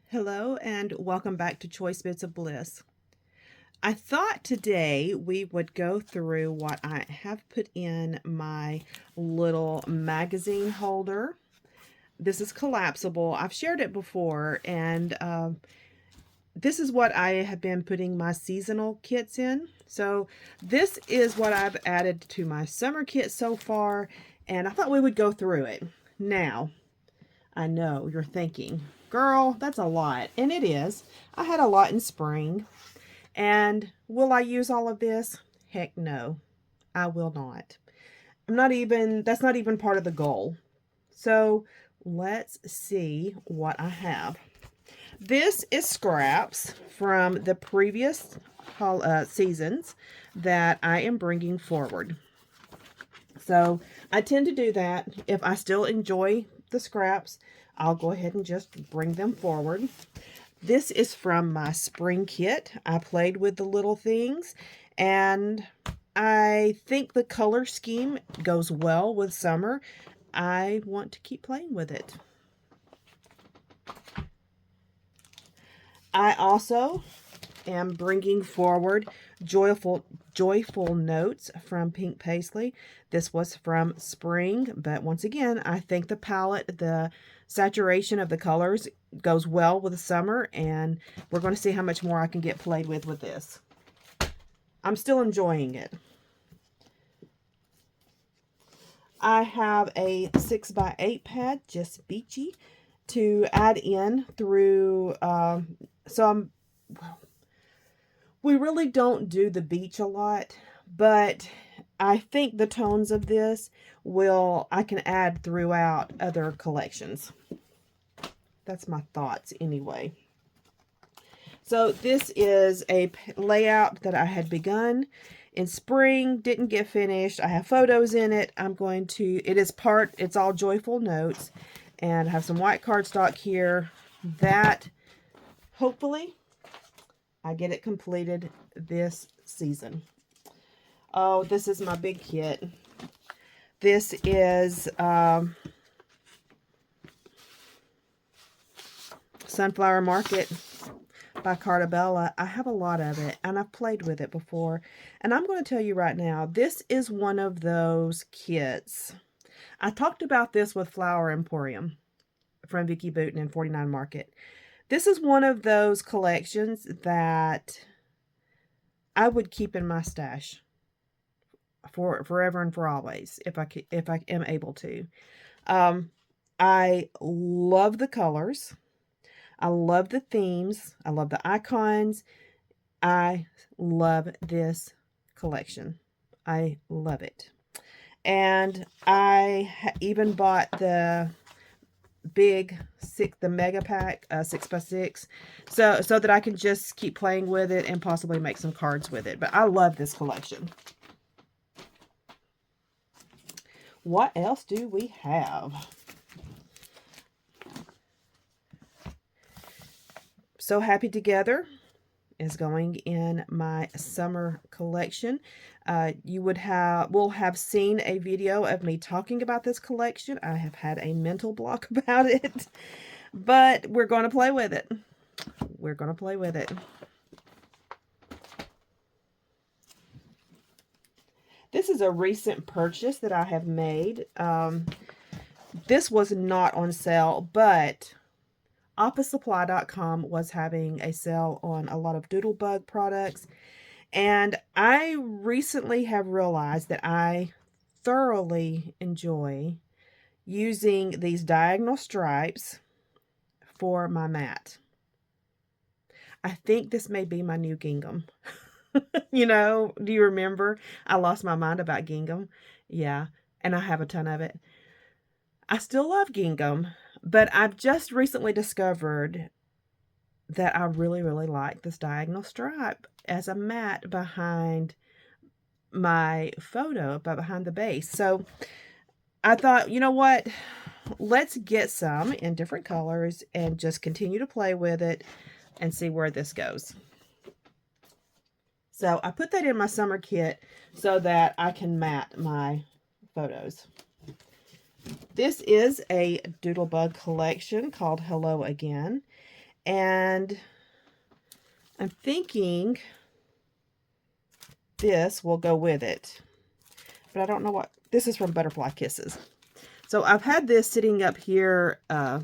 Hello and welcome back to Choice Bits of Bliss. I thought today we would go through what I have put in my little magazine holder. This is collapsible. I've shared it before, and this is what I have been putting my seasonal kits in. So this is what I've added to my summer kit so far, and I thought we would go through it. Now, I know you're thinking, girl, that's a lot. And it is. I had a lot in spring. And will I use all of this? Heck no, I will not. That's not even part of the goal. So let's see what I have. This is scraps from the previous seasons that I am bringing forward. So I tend to do that. If I still enjoy the scraps, I'll go ahead and just bring them forward. This is from my spring kit. I played with the little things, and I think the color scheme goes well with summer. I want to keep playing with it. I also am bringing forward Joyful Notes from Pink Paisley. This was from spring, but once again, I think the palette, the saturation of the colors goes well with the summer, and we're going to see how much more I can get played with this. I'm still enjoying it. I have a 6x8 pad, just Beachy, to add in through, we really don't do the beach a lot, but I think the tones of this I can add throughout other collections. That's my thoughts anyway. So this is a layout that I had begun in spring, didn't get finished. I have photos in it. It's all Joyful Notes, and I have some white cardstock here that hopefully I get it completed this season. Oh, this is my big kit. This is Sunflower Market by Cartabella. I have a lot of it, and I've played with it before. And I'm going to tell you right now, this is one of those kits. I talked about this with Flower Emporium from Vicki Booten in 49 Market. This is one of those collections that I would keep in my stash for forever and for always if I am able to. I love the colors. I love the themes. I love the icons. I love this collection. I love it. And I even bought the the mega pack 6x6 so that I can just keep playing with it and possibly make some cards with it. But I love this collection. What else do we have? So Happy Together is going in my summer collection. Will have seen a video of me talking about this collection. I have had a mental block about it, but we're going to play with it. We're going to play with it. This is a recent purchase that I have made. This was not on sale, but OfficeSupply.com was having a sale on a lot of Doodlebug products. And I recently have realized that I thoroughly enjoy using these diagonal stripes for my mat. I think this may be my new gingham. Do you remember? I lost my mind about gingham. Yeah, and I have a ton of it. I still love gingham, but I've just recently discovered that I really, really like this diagonal stripe as a mat behind my photo, behind the base. So I thought, you know what? Let's get some in different colors and just continue to play with it and see where this goes. So I put that in my summer kit so that I can mat my photos. This is a Doodlebug collection called Hello Again. And I'm thinking this will go with it. But I don't know what. This is from Butterfly Kisses. So I've had this sitting up here on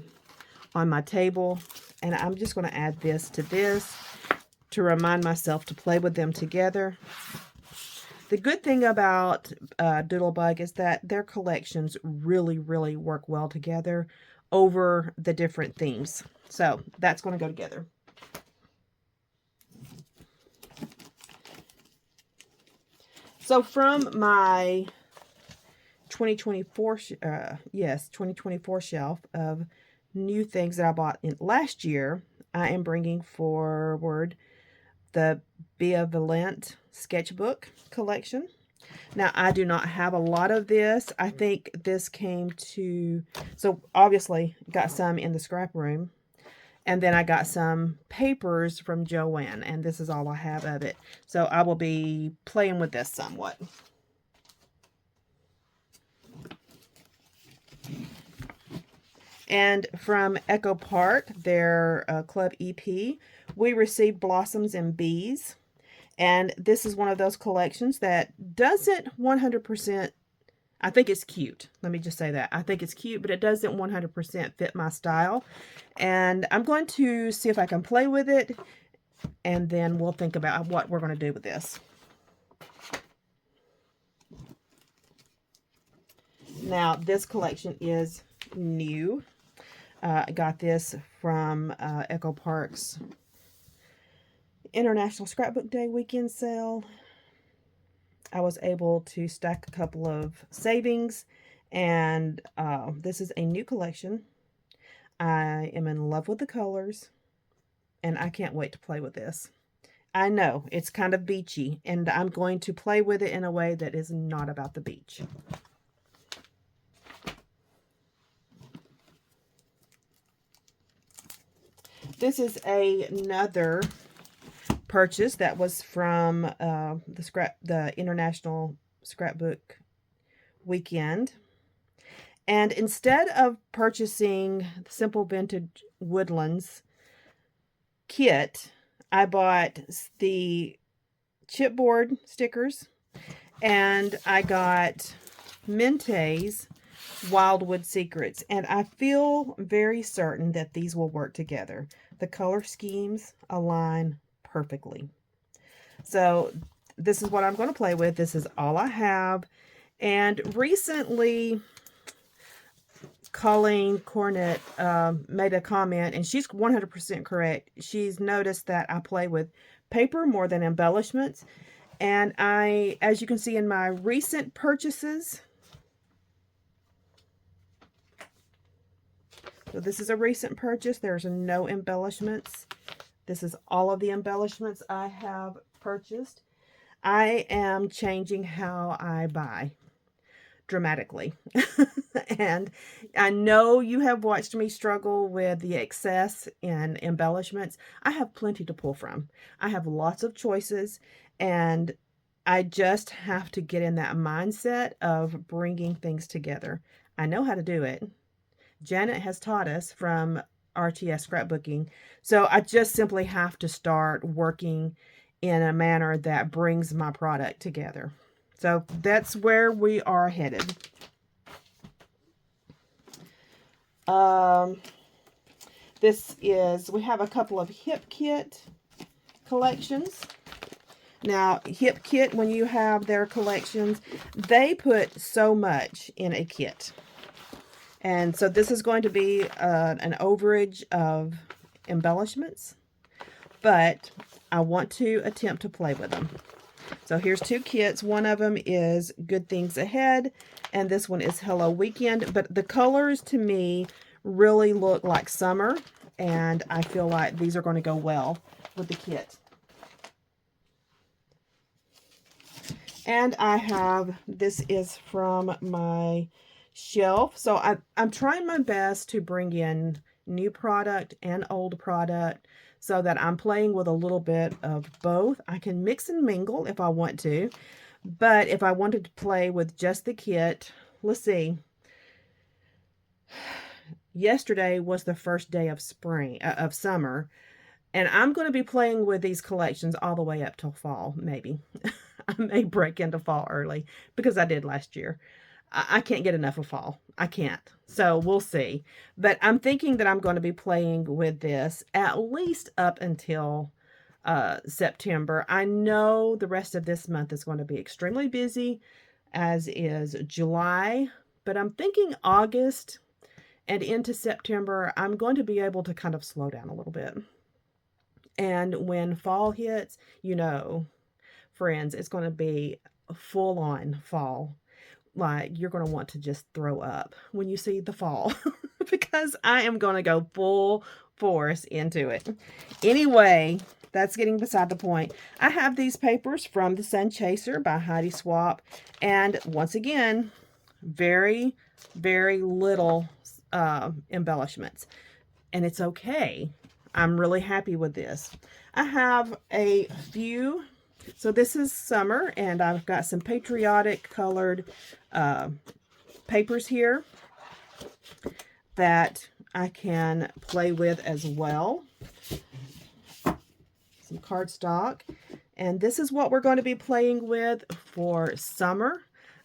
my table. And I'm just going to add this to remind myself to play with them together. The good thing about Doodlebug is that their collections really, really work well together over the different themes. So that's going to go together. So from my 2024 shelf of new things that I bought last year, I am bringing forward the Benevolent Sketchbook Collection. Now, I do not have a lot of this. I think this came to, so obviously got some in the scrap room. And then I got some papers from Joanne, and this is all I have of it. So I will be playing with this somewhat. And from Echo Park, their Club EP, we received Blossoms and Bees. And this is one of those collections that doesn't 100%, I think it's cute. Let me just say that. I think it's cute, but it doesn't 100% fit my style. And I'm going to see if I can play with it, and then we'll think about what we're going to do with this. Now, this collection is new. I got this from Echo Park's International Scrapbook Day weekend sale. I was able to stack a couple of savings, and this is a new collection. I am in love with the colors, and I can't wait to play with this. I know it's kind of beachy, and I'm going to play with it in a way that is not about the beach. This is another purchase that was from the International Scrapbook Weekend. And instead of purchasing the Simple Vintage Woodlands kit, I bought the chipboard stickers, and I got Mente's Wildwood Secrets, and I feel very certain that these will work together. The color schemes align perfectly. So this is what I'm going to play with. This is all I have. And recently, Colleen Cornett made a comment, and she's 100% correct. She's noticed that I play with paper more than embellishments. And as you can see in my recent purchases, so this is a recent purchase. There's no embellishments. This is all of the embellishments I have purchased. I am changing how I buy dramatically. And I know you have watched me struggle with the excess in embellishments. I have plenty to pull from. I have lots of choices, and I just have to get in that mindset of bringing things together. I know how to do it. Janet has taught us from RTS Scrapbooking. So I just simply have to start working in a manner that brings my product together. So that's where we are headed. We have a couple of Hipkit collections. Now, Hipkit, when you have their collections, they put so much in a kit. And so this is going to be an overage of embellishments, but I want to attempt to play with them. So here's two kits. One of them is Good Things Ahead, and this one is Hello Weekend. But the colors to me really look like summer, and I feel like these are going to go well with the kit. And I have, this is from my shelf. So I'm trying my best to bring in new product and old product so that I'm playing with a little bit of both. I can mix and mingle if I want to, but if I wanted to play with just the kit, let's see. yesterday was the first day of of summer, and I'm going to be playing with these collections all the way up till fall, maybe. I may break into fall early because I did last year. I can't get enough of fall. I can't. So we'll see. But I'm thinking that I'm going to be playing with this at least up until September. I know the rest of this month is going to be extremely busy, as is July. But I'm thinking August and into September, I'm going to be able to kind of slow down a little bit. And when fall hits, you know, friends, it's going to be full on fall. Like, you're going to want to just throw up when you see the fall because I am going to go full force into it. Anyway, that's getting beside the point. I have these papers from The Sun Chaser by Heidi Swapp. And once again, very, very little embellishments. And it's okay. I'm really happy with this. I have a few. So this is summer, and I've got some patriotic colored papers here that I can play with as well. Some cardstock. And this is what we're going to be playing with for summer.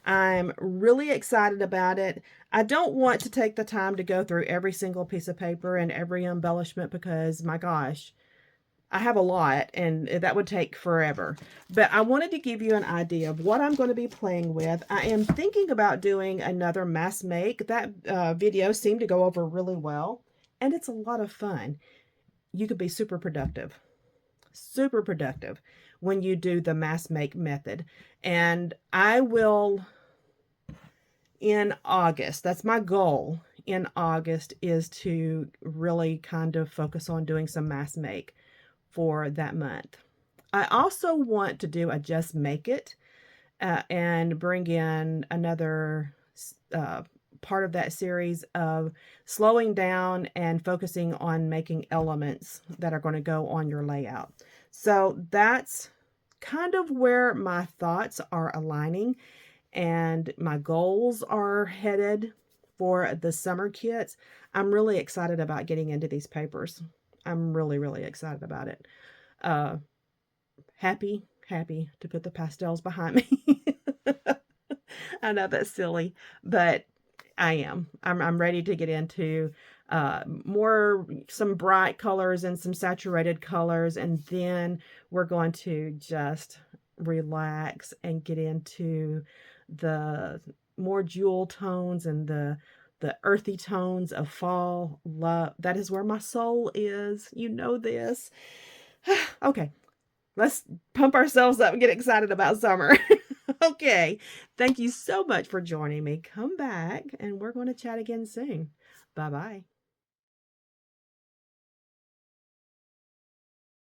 I'm really excited about it. I don't want to take the time to go through every single piece of paper and every embellishment because, my gosh, I have a lot and that would take forever. But I wanted to give you an idea of what I'm going to be playing with. I am thinking about doing another mass make. That video seemed to go over really well, and it's a lot of fun. You could be super productive when you do the mass make method. And I will, in August, that's my goal in August, is to really kind of focus on doing some mass make for that month. I also want to do a Just Make It and bring in another part of that series of slowing down and focusing on making elements that are going to go on your layout. So that's kind of where my thoughts are aligning and my goals are headed for the summer kits. I'm really excited about getting into these papers. I'm really, really excited about it. Happy to put the pastels behind me. I know that's silly, but I am. I'm ready to get into some bright colors and some saturated colors, and then we're going to just relax and get into the more jewel tones and the earthy tones of fall love. That is where my soul is. You know this. Okay, let's pump ourselves up and get excited about summer. Okay, thank you so much for joining me. Come back and we're going to chat again soon. Bye-bye.